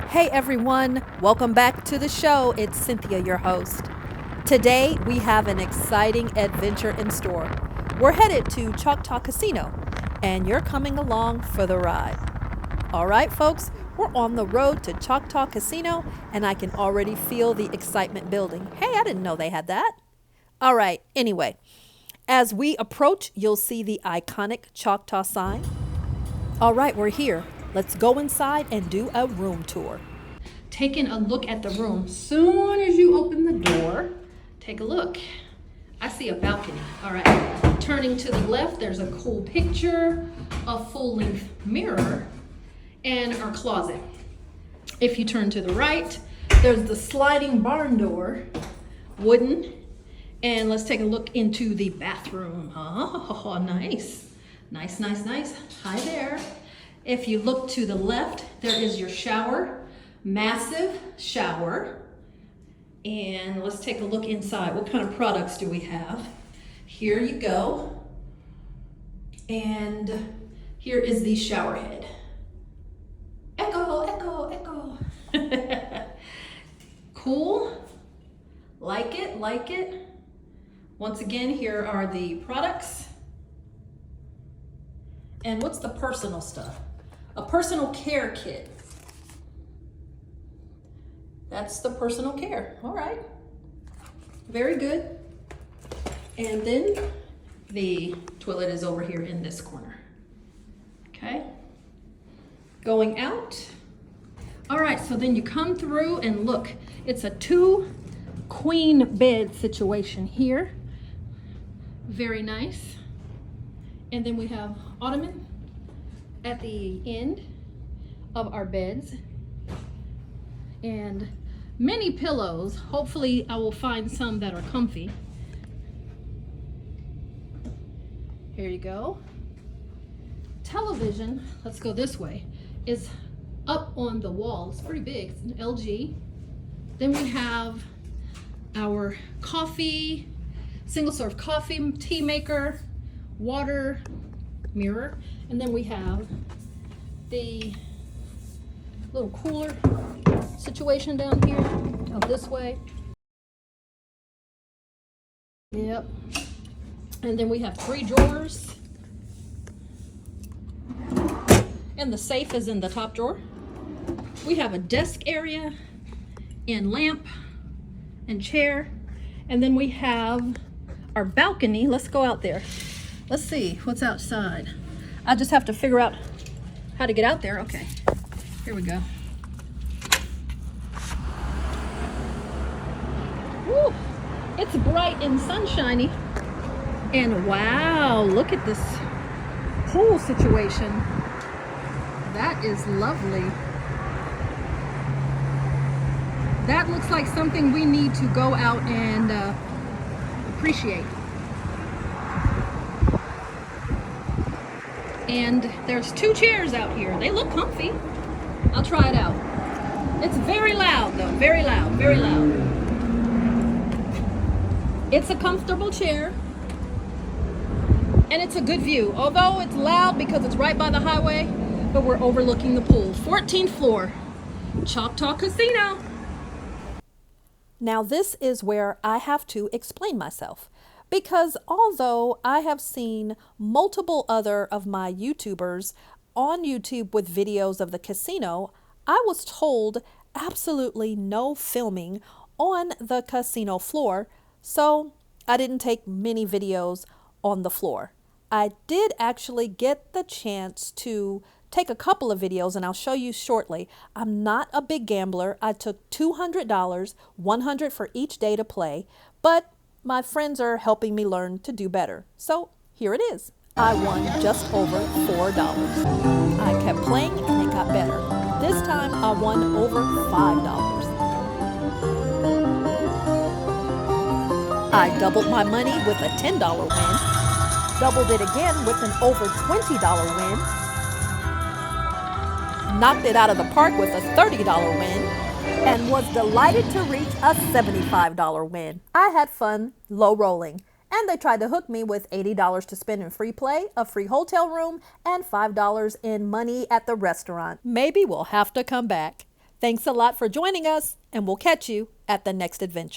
Hey everyone, welcome back to the show. It's Cynthia, your host. Today we have an exciting adventure in store. We're headed to Choctaw Casino, and you're coming along for the ride. All right, folks, we're on the road to Choctaw Casino, and I can already feel the excitement building. Hey, I didn't know they had that. All right, anyway, as we approach, you'll see the iconic Choctaw sign. All right, we're here. Let's go inside and do a room tour. Taking a look at the room. Soon as you open the door, take a look. I see a balcony. All right. Turning to the left, there's a cool picture, a full-length mirror, and our closet. If you turn to the right, there's the sliding barn door, wooden. And let's take a look into the bathroom. Oh, nice. Nice, nice, nice. Hi there. If you look to the left, there is your shower, massive shower. And let's take a look inside. What kind of products do we have? Here you go. And here is the shower head. Echo, echo, echo. Cool. Like it, like it. Once again, here are the products. And what's the personal stuff? A personal care kit. That's the personal care. All right. Very good. And then the toilet is over here in this corner. Okay. Going out. All right, so then you come through and look. It's a 2 queen bed situation here. Very nice. And then we have ottoman at the end of our beds and many pillows. Hopefully I will find some that are comfy. Here you go. Television, let's go this way, is up on the wall. It's pretty big. It's an LG. Then we have our coffee, single serve coffee, tea maker, water, mirror, and then we have the little cooler situation down here, up this way. Yep. And then we have 3 drawers. And the safe is in the top drawer. We have a desk area and lamp and chair. And then we have our balcony. Let's go out there. Let's see what's outside. I just have to figure out how to get out there. Okay, here we go. Woo, it's bright and sunshiny. And wow, look at this pool situation. That is lovely. That looks like something we need to go out and appreciate. And there's 2 chairs out here. They look comfy. I'll try it out. It's very loud though, very loud, very loud. It's a comfortable chair. And it's a good view. Although it's loud because it's right by the highway, but we're overlooking the pool. 14th floor, Choctaw Casino. Now this is where I have to explain myself. Because although I have seen multiple other of my YouTubers on YouTube with videos of the casino, I was told absolutely no filming on the casino floor, so I didn't take many videos on the floor. I did actually get the chance to take a couple of videos, and I'll show you shortly. I'm not a big gambler. I took $200, $100 for each day to play, but my friends are helping me learn to do better. So here it is. I won just over $4. I kept playing and it got better. This time I won over $5. I doubled my money with a $10 win, doubled it again with an over $20 win, knocked it out of the park with a $30 win, and was delighted to reach a $75 win. I had fun low rolling, and they tried to hook me with $80 to spend in free play, a free hotel room, and $5 in money at the restaurant. Maybe we'll have to come back. Thanks a lot for joining us, and we'll catch you at the next adventure.